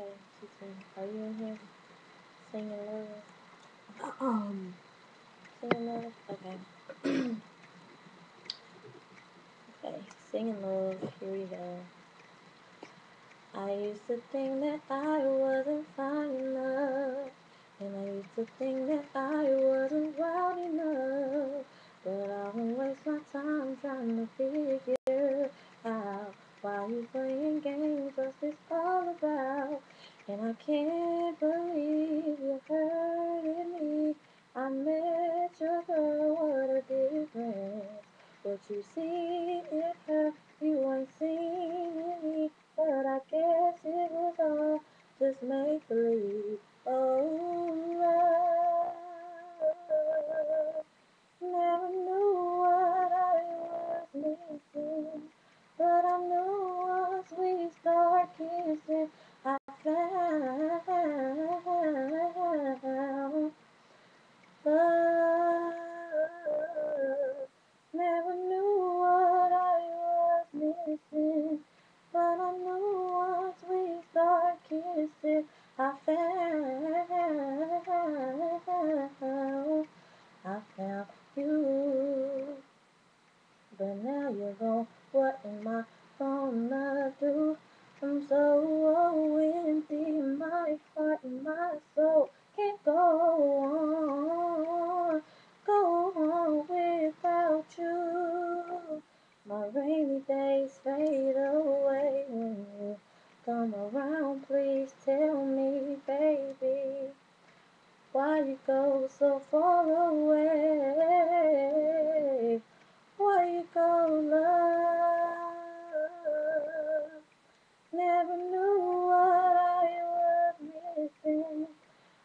Okay, T-T, are you in here? Singing love? Singing love? Okay. Okay, singing love, here we go. I used to think that I wasn't fine enough, and I used to think that I wasn't wild enough, but I won't waste my time trying to figure out why you playing games, what's this all about? And I can't believe you hurting me. I met your girl, what a difference. What you see in her, you ain't seen in me. But I guess it was all just make believe. Oh, love. Never knew what I was missing. But I knew once we start kissing, I found love. Never knew what I was missing. But I knew once we start kissing, I found you. But now you're gone, what am I gonna do? I'm so empty, my heart and my soul can't go on without you. My rainy days fade away when you come around. Please tell me, baby, why you go so far away? Why you go, love? Never knew what I was missing,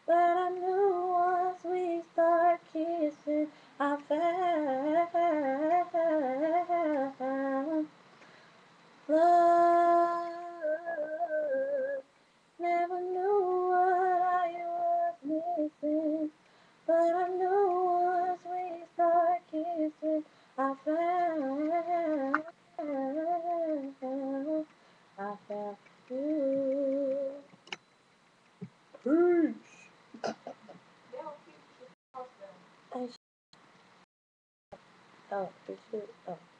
but I knew once we start kissing, I found love. Never knew what I was missing, but I knew once we start kissing, I found you. Peace. I oh, you should. Oh.